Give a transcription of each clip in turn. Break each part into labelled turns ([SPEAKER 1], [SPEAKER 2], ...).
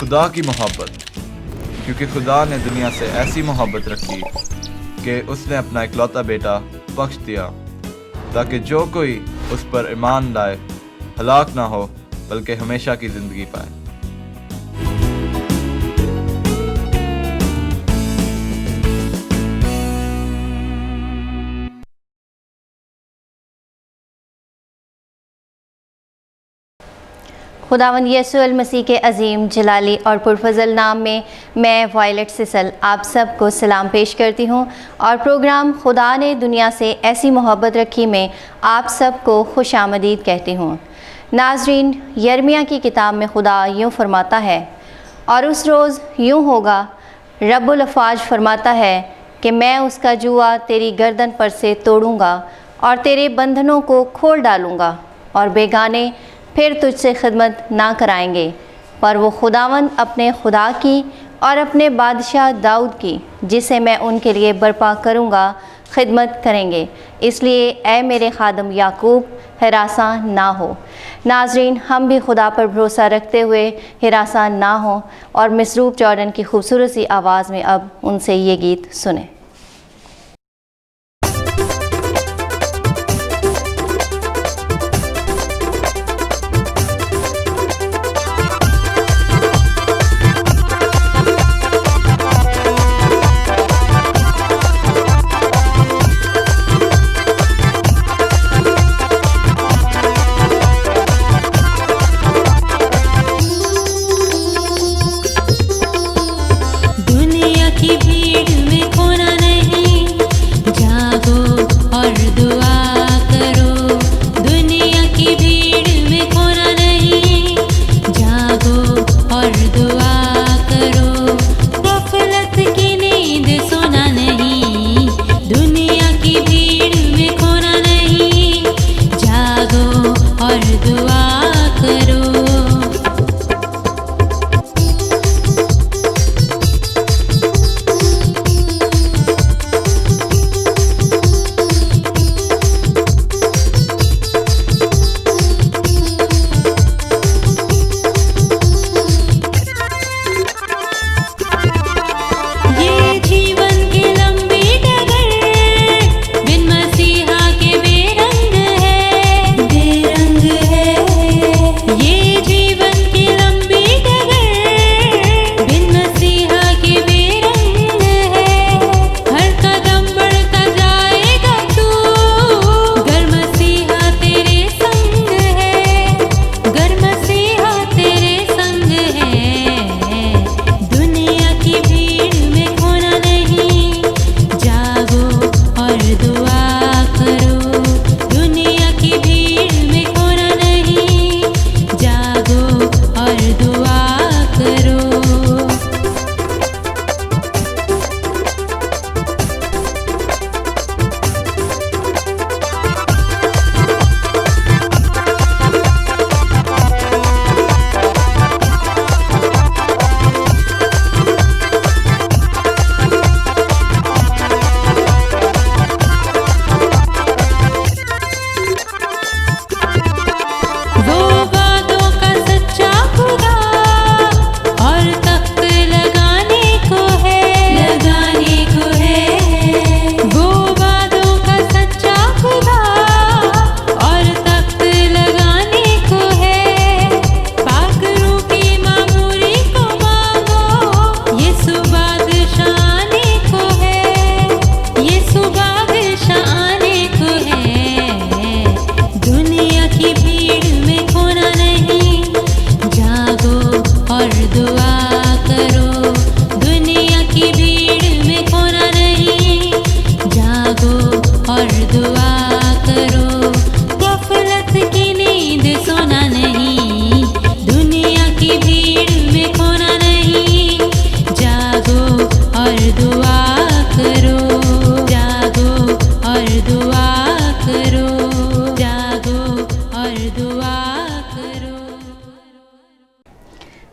[SPEAKER 1] खुदा की मोहब्बत, क्योंकि खुदा ने दुनिया से ऐसी मोहब्बत रखी कि उसने अपना इकलौता बेटा बख्श दिया, ताकि जो कोई उस पर ईमान लाए हलाक ना हो बल्कि हमेशा की ज़िंदगी पाए।
[SPEAKER 2] खुदावंद यीशु मसीह के अजीम जलाली और पुरफजल नाम में मैं वायलेट सिसल आप सबको सलाम पेश करती हूँ और प्रोग्राम खुदा ने दुनिया से ऐसी मोहब्बत रखी में आप सबको खुशामदीद कहती हूँ। नाजरीन, यर्मिया की किताब में खुदा यूँ फरमाता है, और उस रोज़ यूँ होगा, रब्बुल अफ़वाज फरमाता है कि मैं उसका जुआ तेरी गर्दन पर से तोड़ूँगा और तेरे बंधनों को खोल डालूँगा, और बेगाने फिर तुझसे खिदमत ना कराएंगे, पर वो खुदावंद अपने खुदा की और अपने बादशाह दाऊद की, जिसे मैं उनके लिए बर्पा करूँगा, खिदमत करेंगे। इसलिए ए मेरे खादम याकूब, हिरासा ना हो। नाजरीन, हम भी खुदा पर भरोसा रखते हुए हिरासा ना हो और मसरूफ़ जॉर्डन की खूबसूरत सी आवाज़ में अब उनसे ये गीत सुने।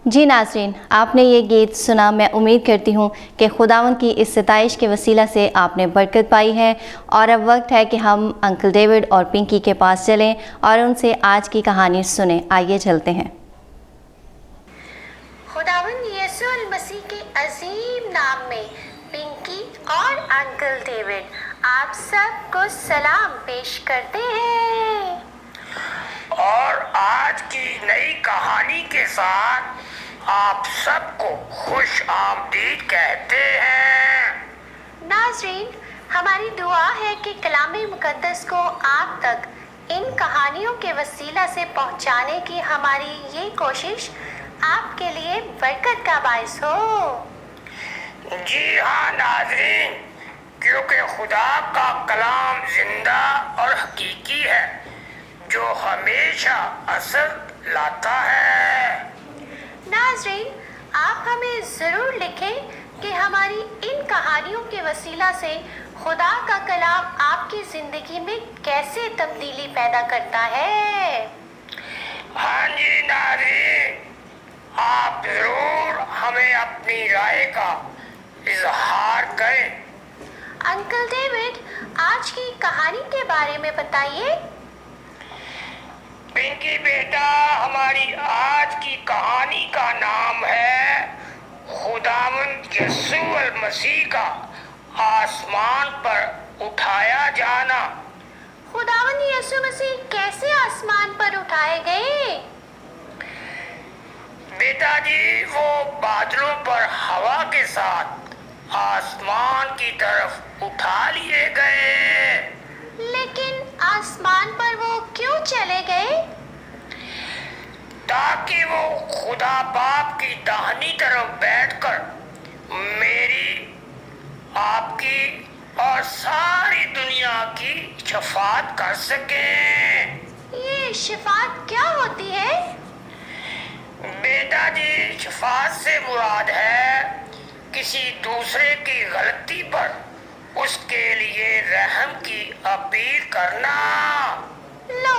[SPEAKER 2] जी नाज़रीन, आपने ये गीत सुना। मैं उम्मीद करती हूँ कि खुदावंद की इस सताइश के वसीला से आपने बरकत पाई है। और अब वक्त है कि हम अंकल डेविड और पिंकी के पास चलें और उनसे आज की कहानी सुनें। आइए चलते हैं।
[SPEAKER 3] खुदावंद खुदावन यीशु मसीह के अजीम नाम में पिंकी और अंकल डेविड आप सबको सलाम पेश करते हैं
[SPEAKER 4] और आज की नई कहानी के साथ आप सबको खुश आमदीद कहते हैं।
[SPEAKER 3] नाज़रीन, हमारी दुआ है कि कलाम मुकद्दस को आप तक इन कहानियों के वसीला से पहुंचाने की हमारी ये कोशिश आपके लिए बरकत का बायस हो।
[SPEAKER 4] जी हाँ नाज़रीन, क्योंकि खुदा का कलाम जिंदा और हकीकी है जो हमेशा असर लाता है।
[SPEAKER 3] नाज़रीन, आप हमें ज़रूर लिखें कि हमारी इन कहानियों के वसीला से खुदा का कलाम आपकी ज़िंदगी में कैसे तब्दीली पैदा करता है।
[SPEAKER 4] हाँ जी नाज़रीन, आप ज़रूर हमें अपनी राय का इजहार करें।
[SPEAKER 3] अंकल डेविड, आज की कहानी के बारे में बताइए।
[SPEAKER 4] पिंकी बेटा, हमारी आज की कहानी का नाम है खुदावंद यीशु मसीह का आसमान पर उठाया जाना।
[SPEAKER 3] खुदावंद यीशु मसीह कैसे आसमान पर उठाए गए?
[SPEAKER 4] बेटा जी, वो बादलों पर हवा के साथ आसमान की तरफ उठा लिए गए।
[SPEAKER 3] लेकिन आसमान पर वो क्यों चले गए?
[SPEAKER 4] ताकि वो खुदा बाप की दाहिनी तरफ बैठकर मेरी, आपकी और सारी दुनिया की शफात कर सकें।
[SPEAKER 3] ये शिफात क्या होती है?
[SPEAKER 4] बेटा जी, शफात से मुराद है किसी दूसरे की गलती पर उसके लिए रहम की अपील करना।
[SPEAKER 3] लो,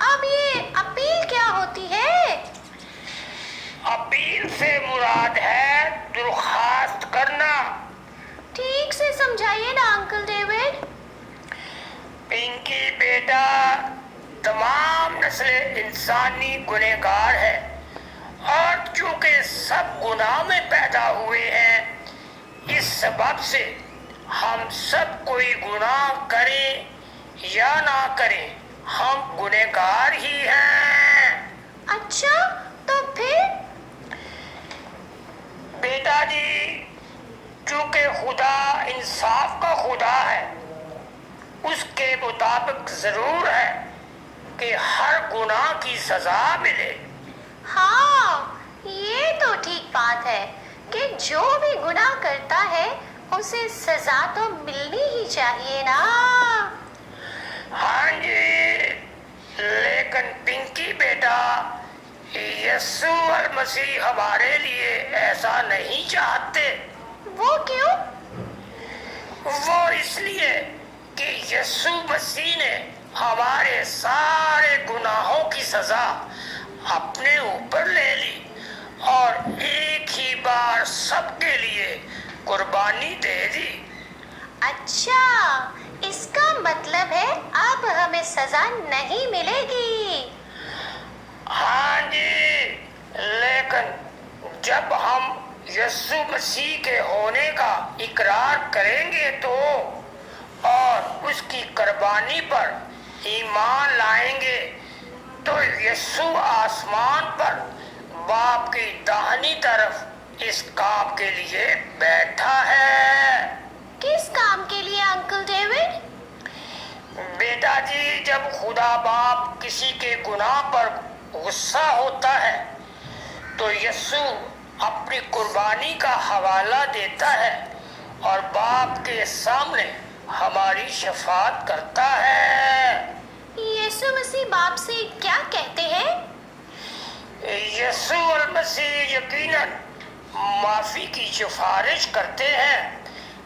[SPEAKER 3] अब ये अपील क्या होती है?
[SPEAKER 4] अपील से मुराद है दरख्वास्त करना।
[SPEAKER 3] ठीक से समझाइए ना अंकल डेविड।
[SPEAKER 4] पिंकी बेटा, तमाम नस्लें इंसानी गुनहगार है और चूंकि सब गुनाह में पैदा हुए हैं, इस सबब से हम सब कोई गुनाह करें या ना करें, हम गुनहगार ही हैं।
[SPEAKER 3] अच्छा, तो फिर?
[SPEAKER 4] बेटा जी, चूंकि खुदा इंसाफ का खुदा है, उसके मुताबिक जरूर है कि हर गुनाह की सजा मिले।
[SPEAKER 3] हाँ, ये तो ठीक बात है कि जो भी गुनाह करता है उसे सजा तो मिलनी ही चाहिए ना।
[SPEAKER 4] हाँ जी, लेकिन पिंकी बेटा, यीशु मसीह हमारे लिए ऐसा नहीं चाहते।
[SPEAKER 3] वो क्यों?
[SPEAKER 4] वो इसलिए कि यीशु मसीह ने हमारे सारे गुनाहों की सजा अपने ऊपर ले ली और एक ही बार सबके लिए कुर्बानी दे दी।
[SPEAKER 3] अच्छा, इसका मतलब है अब हमें सजा नहीं मिलेगी।
[SPEAKER 4] हाँ जी, लेकिन जब हम यीशु मसीह के होने का इकरार करेंगे तो और उसकी कुर्बानी पर ईमान लाएंगे तो यीशु आसमान पर बाप की दाहिनी तरफ इस काम के लिए बैठा है।
[SPEAKER 3] किस काम के लिए अंकल डेविड?
[SPEAKER 4] बेटा जी, जब खुदा बाप किसी के गुनाह पर गुस्सा होता है तो यीशु अपनी कुर्बानी का हवाला देता है और बाप के सामने हमारी शफात करता है।
[SPEAKER 3] यीशु मसीह बाप से क्या कहते हैं?
[SPEAKER 4] यीशु मसीह यकीनन माफी की सिफारिश करते हैं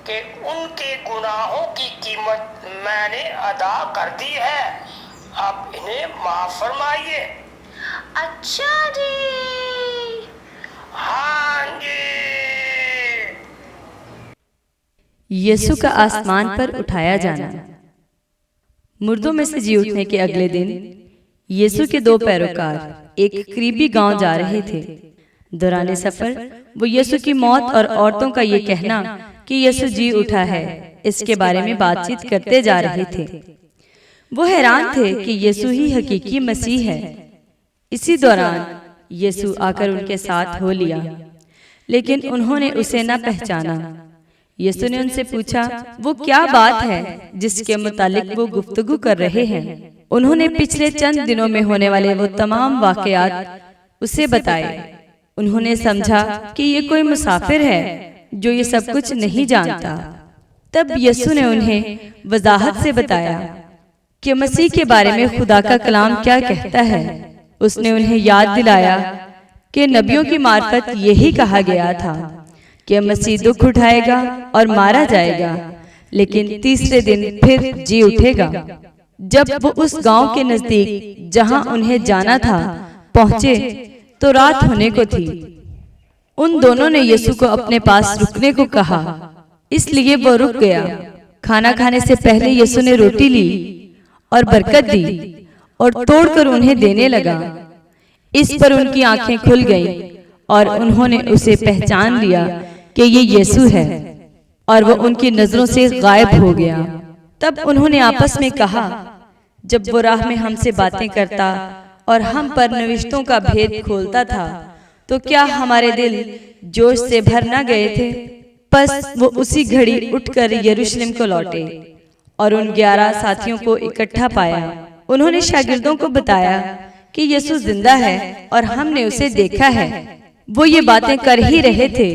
[SPEAKER 4] कि उनके गुनाहों की कीमत मैंने अदा कर दी है, अब इन्हें माफ फरमाइए।
[SPEAKER 3] अच्छा जी।
[SPEAKER 4] हाँ जी।
[SPEAKER 5] यीशु का आसमान पर उठाया जाना। मुर्दों में से जी उठने के अगले दिन यीशु के दो पैरोकार एक करीबी गांव जा रहे थे दौरान सफर वो यीशु की मौत और औरतों का ये कहना कि यीशु जी उठा है, इसके बारे में बातचीत करते जा रहे थे। वो हैरान थे कि यीशु ही हकीकी मसीह है। इसी दौरान यीशु आकर उनके साथ हो लिया, लेकिन उन्होंने उसे न पहचाना। यीशु ने उनसे पूछा, वो क्या बात है जिसके मुतालिक वो गुफ्तगू कर रहे हैं। उन्होंने पिछले चंद दिनों में होने वाले वो तमाम वाकयात उसे बताए। उन्होंने समझा कि ये कोई मुसाफिर है जो ये सब कुछ नहीं जानता। तब यीशु ने उन्हें वजाहत से बताया कि मसीह के बारे में खुदा का कलाम क्या कहता है। उसने उन्हें याद दिलाया कि नबियों की मार्फत यही कहा गया था कि मसीह दुख उठाएगा और मारा जाएगा, लेकिन तीसरे दिन फिर जी उठेगा। जब वो उस गांव के नजदीक जहां उन्हें जाना था पहुंचे तो रात होने को थी। उन दोनों ने यीशु को अपने पास रुकने को कहा, इसलिए वो रुक गया। खाना खाने से पहले यीशु ने रोटी ली और बरकत दी और तोड़कर उन्हें देने लगा। इस पर उनकी आंखें खुल गईं और उन्होंने उसे पहचान लिया कि ये यीशु है, और वो उनकी नजरों से गायब हो गया। तब उन्होंने आपस में कहा, जब वो राह में हमसे बातें करता और हम पर नविश्तों का भेद खोलता था, तो क्या हमारे दिल जोश से भर न गए थे? बस वो उसी घड़ी उठकर यरूशलेम को लौटे और उन 11 साथियों को इकट्ठा पाया। उन्होंने शागिर्दों को बताया कि यीशु जिंदा है और हमने उसे देखा है। वो ये बातें कर ही रहे थे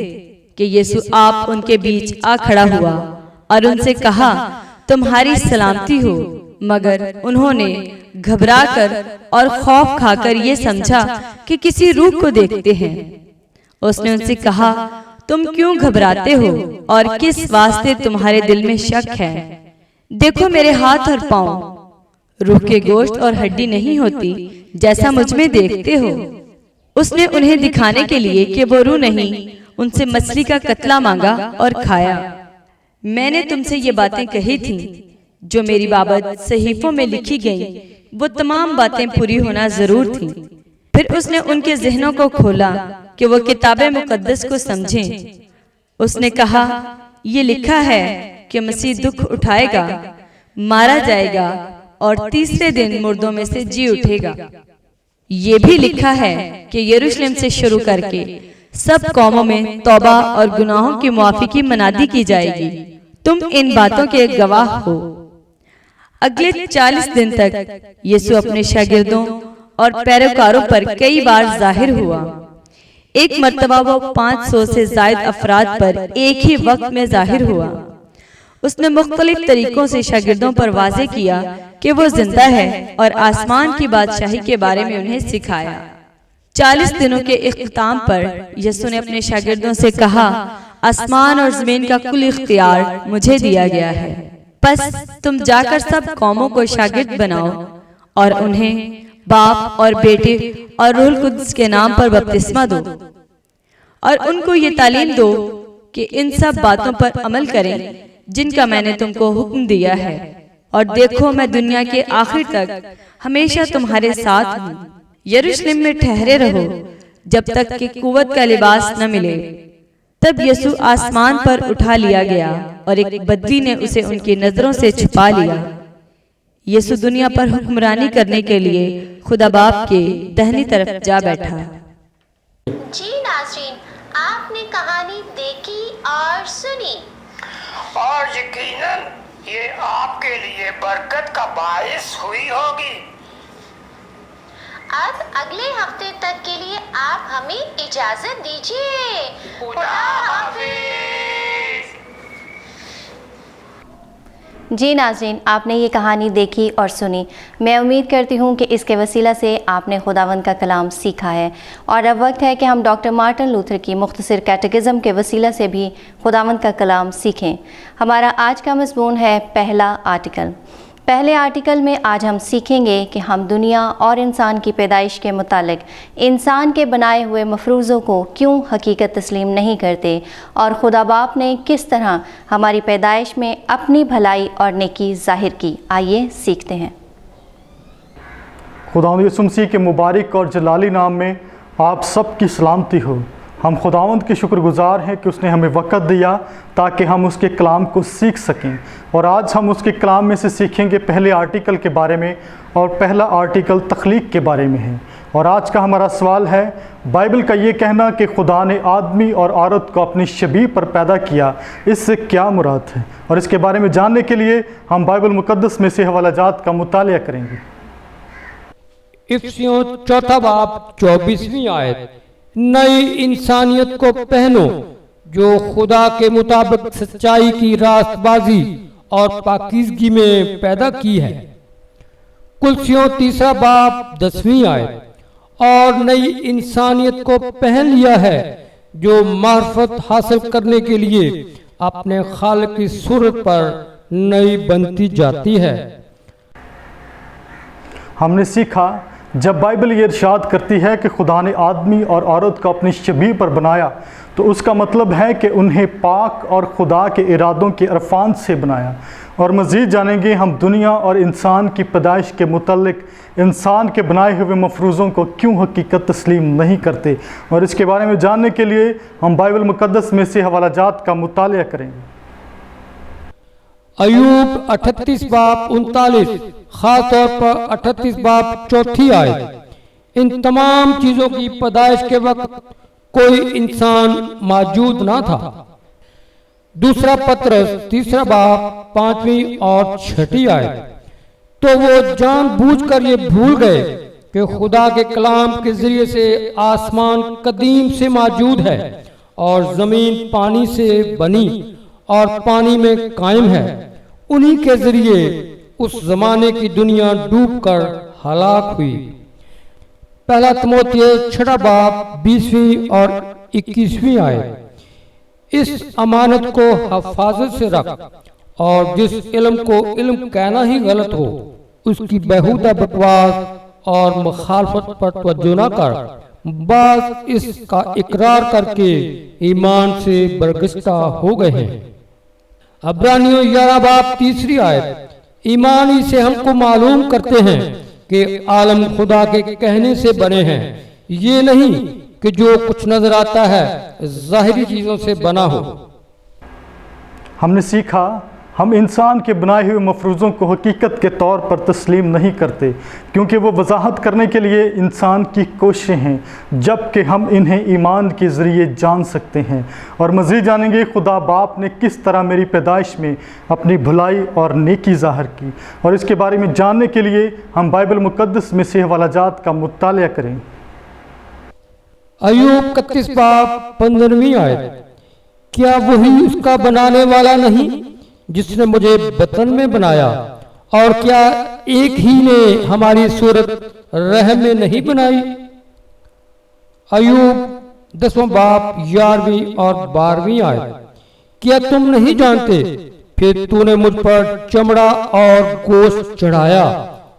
[SPEAKER 5] कि यीशु आप उनके बीच आ खड़ा हुआ और उनसे कहा, तुम्हारी सलामती हो। मगर उन्होंने घबराकर और खौफ खाकर ये समझा कि किसी रूह को देखते हैं। उसने उनसे कहा, तुम क्यों घबराते हो और किस वास्ते तुम्हारे दिल में शक है? देखो मेरे हाथ और पांव, रूह के गोश्त और हड्डी नहीं होती जैसा मुझ में देखते हो। उसने उन्हें दिखाने के लिए कि वो रूह नहीं, उनसे मछली का कतला मांगा और खाया। मैंने तुमसे ये बातें कही थी जो मेरी बाबत सहीफों में लिखी गई, वो तमाम बातें पूरी होना जरूर थी। फिर उसने उनके जहनों को खोला कि वो किताबे मुकद्दस को समझें। उसने कहा, ये लिखा है कि मसीह दुख उठाएगा, मारा जाएगा और तीसरे दिन मुर्दों में से जी उठेगा। ये भी लिखा है कि यरूशलेम से शुरू करके सब कौमों में तौबा और गुनाहों की मुआफी की मनादी की जाएगी। तुम इन बातों के गवाह हो। अगले 40 दिन तक यीशु अपने शागिर्दों और पैरोकारों पर कई बार जाहिर हुआ। एक मर्तबा वो 500 से ज्यादा अफराद पर एक ही वक्त में जाहिर हुआ। उसने मुख्तलिफ तरीकों से शागिर्दों पर वाज़े किया कि वो जिंदा है और आसमान की बादशाही के बारे में उन्हें सिखाया। 40 दिनों के इख्तिताम पर यीशु ने अपने शागिर्दों से कहा, आसमान और जमीन का कुल इख्तियार मुझे दिया गया है। बस तुम जाकर सब कौमों को शागिर्द बनाओ और उन्हें बाप और बेटे और रूहुल कुद्स के नाम पर बपतिस्मा दो और उनको ये तालीम दो कि इन सब बातों पर अमल करें जिनका मैंने तुमको हुक्म दिया है। और देखो, मैं दुनिया के आखिर तक हमेशा तुम्हारे साथ हूँ। यरूशलेम में ठहरे रहो जब तक कि कुव्वत का लिबास न मिले। तब यीशु आसमान पर उठा लिया गया और एक बदली ने उसे उनकी नजरों से छुपा लिया। यीशु दुनिया पर हुक्मरानी करने के लिए खुदा बाप के दाहिनी तरफ जा बैठा।
[SPEAKER 3] जी नाज़रीन, आपने कहानी देखी और सुनी,
[SPEAKER 4] और यकीनन ये आपके लिए बरकत का बायस हुई होगी।
[SPEAKER 3] अब अगले हफ्ते तक के लिए आप हमें इजाजत दीजिए। खुदा हाफिज।
[SPEAKER 2] जी नाज़रीन, आपने ये कहानी देखी और सुनी। मैं उम्मीद करती हूँ कि इसके वसीला से आपने खुदावंद का कलाम सीखा है। और अब वक्त है कि हम डॉक्टर मार्टिन लूथर की मुख्तसर कैटेकिज़्म के वसीला से भी खुदावंद का कलाम सीखें। हमारा आज का मज़मून है पहला आर्टिकल। पहले आर्टिकल में आज हम सीखेंगे कि हम दुनिया और इंसान की पैदाइश के मुतालिक इंसान के बनाए हुए मफरूज़ों को क्यों हकीकत तस्लीम नहीं करते और खुदा बाप ने किस तरह हमारी पैदाइश में अपनी भलाई और नेकी ज़ाहिर की। आइए सीखते हैं।
[SPEAKER 6] खुदावंद यीशु मसीह के मुबारक और जलाली नाम में आप सब की सलामती हो। हम खुदावंद के शुक्रगुजार हैं कि उसने हमें वक़्त दिया ताकि हम उसके कलाम को सीख सकें। और आज हम उसके कलाम में से सीखेंगे पहले आर्टिकल के बारे में, और पहला आर्टिकल तख्लीक के बारे में है। और आज का हमारा सवाल है, बाइबल का ये कहना कि खुदा ने आदमी और औरत को अपनी शबीह पर पैदा किया, इससे क्या मुराद है? और इसके बारे में जानने के लिए हम बाइबल मुकद्दस में से हवालाजात का मुतालिया करेंगे।
[SPEAKER 7] इफ्सियों 4 बाब 24वीं आयत, नई इंसानियत को पहनो जो खुदा के मुताबिक सच्चाई की रास्तबाजी और पाकीज़गी में पैदा की है। कुलसियों 3 बाब 10वीं आयत, और नई इंसानियत को पहन लिया है जो मार्फत हासिल करने के लिए अपने खालिक की सूरत पर नई बनती जाती है।
[SPEAKER 6] हमने सीखा जब बाइबल ये इरशाद करती है कि खुदा ने आदमी और औरत को अपनी शबीह पर बनाया, तो उसका मतलब है कि उन्हें पाक और खुदा के इरादों के अरफान से बनाया। और मज़ीद जानेंगे हम दुनिया और इंसान की पैदाइश के मुतल्लिक इंसान के बनाए हुए मफरूज़ों को क्यों हकीकत तस्लीम नहीं करते। और इसके बारे में जानने के लिए हम बाइबल मुकद्दस में से हवालाजात का मुतालिया करेंगे।
[SPEAKER 7] अयूब 38 बाब 39, ख़ास तौर पर 38 बाब 4 आयत, इन तमाम चीज़ों की पैदाइश के वक्त कोई इंसान मौजूद ना था। दूसरा पत्रस 3 बाब 5वीं और 6 आयत, तो वो जानबूझकर ये भूल गए कि खुदा के कलाम के जरिए से आसमान कदीम से मौजूद है और ज़मीन पानी से बनी और पानी में कायम है। उन्हीं के जरिए उस जमाने की दुनिया डूबकर हलाक हुई। पहला तिमोथेयुस 6 बाब 20वीं और 21वीं आयत, इस अमानत को हिफाजत से रख, और जिस इल्म को इल्म कहना ही गलत हो उसकी बेहुदा बकवास और मुखालफत पर तवज्जो न कर, बाज़ इसका इकरार करके ईमान से बरगश्ता हो गए हैं। अब्रानियों 11 बाब 3 आयत, ईमान ही से हमको मालूम करते हैं कि आलम खुदा के कहने से बने हैं, ये नहीं कि जो कुछ नजर आता है ज़ाहिरी चीज़ों से बना हो।
[SPEAKER 6] हमने सीखा हम इंसान के बनाए हुए मफरूज़ों को हकीकत के तौर पर तस्लीम नहीं करते, क्योंकि वो वजाहत करने के लिए इंसान की कोशिशें हैं, जबकि हम इन्हें ईमान के ज़रिए जान सकते हैं। और मज़ीद जानेंगे खुदा बाप ने किस तरह मेरी पैदाइश में अपनी भलाई और नेकी ज़ाहिर की। और इसके बारे में जानने के लिए हम बाइबल मुकद्दस में से हवालाजात का मुतालिया करें।
[SPEAKER 7] अयूब 31 बाब 15वीं आयत, क्या वही उसका बनाने वाला नहीं जिसने मुझे बतन में बनाया, और क्या एक ही ने हमारी सूरत रहम में नहीं बनाई। अयूब 10वां बाब 11वीं और 12वीं आयत, क्या तुम नहीं जानते, फिर तूने मुझ पर चमड़ा और गोश्त चढ़ाया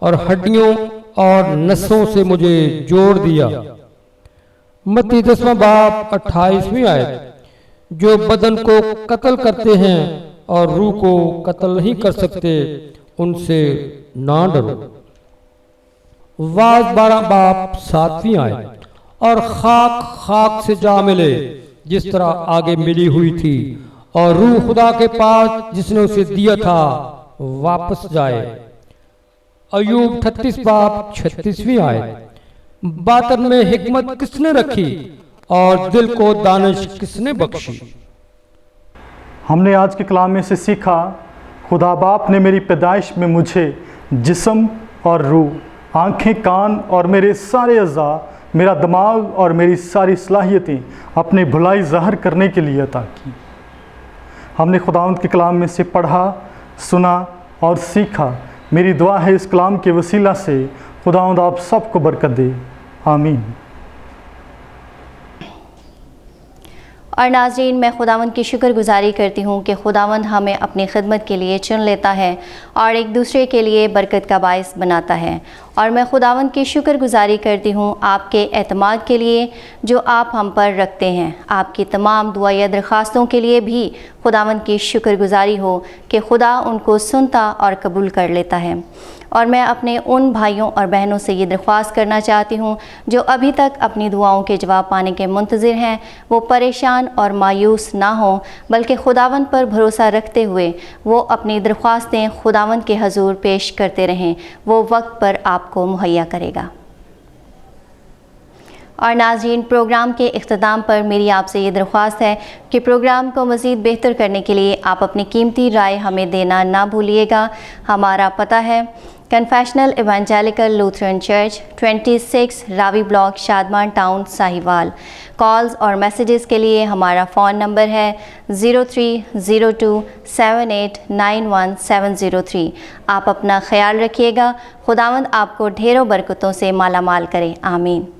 [SPEAKER 7] और हड्डियों और नसों से मुझे जोड़ दिया। मत्ती 10वां बाब 28वीं आयत, जो बदन को कत्ल करते हैं और रूह को कत्ल नहीं कर सकते, उनसे ना डरो। वाज 12 बाब 7वीं आयत, और खाक खाक से जा मिले जिस तरह आगे मिली हुई थी, और रूह खुदा के पास जिसने उसे दिया था वापस जाए। अयूब 38 बाब 36वीं आयत, बातन में हिकमत किसने रखी और दिल को दानिश किसने बख्शी।
[SPEAKER 6] हमने आज के कलाम में से सीखा खुदा बाप ने मेरी पैदाइश में मुझे जिस्म और रूह, आँखें, कान और मेरे सारे अज़ा, मेरा दिमाग और मेरी सारी सलाहियतें अपनी भलाई ज़ाहिर करने के लिए अता की। हमने खुदावंद के कलाम में से पढ़ा, सुना और सीखा। मेरी दुआ है इस कलाम के वसीला से खुदावंद आप सबको बरकत दे। आमीन।
[SPEAKER 2] और नाज़रीन, मैं खुदावंद की शुक्रगुजारी करती हूँ कि खुदावंद हमें अपनी खिदमत के लिए चुन लेता है और एक दूसरे के लिए बरकत का बायस बनाता है। और मैं खुदावंद की शुक्रगुजारी करती हूँ आपके एतमाद के लिए जो आप हम पर रखते हैं। आपकी तमाम दुआ या दरख्वास्तों के लिए भी खुदावंद की शुक्रगुजारी हो कि खुदा उनको सुनता और कबूल कर लेता है। और मैं अपने उन भाइयों और बहनों से ये दरख्वास्त करना चाहती हूँ जो अभी तक अपनी दुआओं के जवाब पाने के मुंतज़िर हैं, वो परेशान और मायूस ना हों, बल्कि खुदावंद पर भरोसा रखते हुए वो अपनी दरख्वास्तें खुदावंद के हजूर पेश करते रहें। वो वक्त पर आपको मुहैया करेगा। और नाज़रीन, प्रोग्राम के इख्तिताम पर मेरी आपसे ये दरख्वास्त है कि प्रोग्राम को मज़ीद बेहतर करने के लिए आप अपनी कीमती राय हमें देना ना भूलिएगा। हमारा पता है confessional evangelical Lutheran church, 26 Ravi block, Shadman town, Sahiwal. Calls और मैसेजेस के लिए हमारा फ़ोन नंबर है 0302789173। आप अपना ख्याल रखिएगा। खुदावंद आपको ढेरों बरकतों से माला माल करे। आमीन।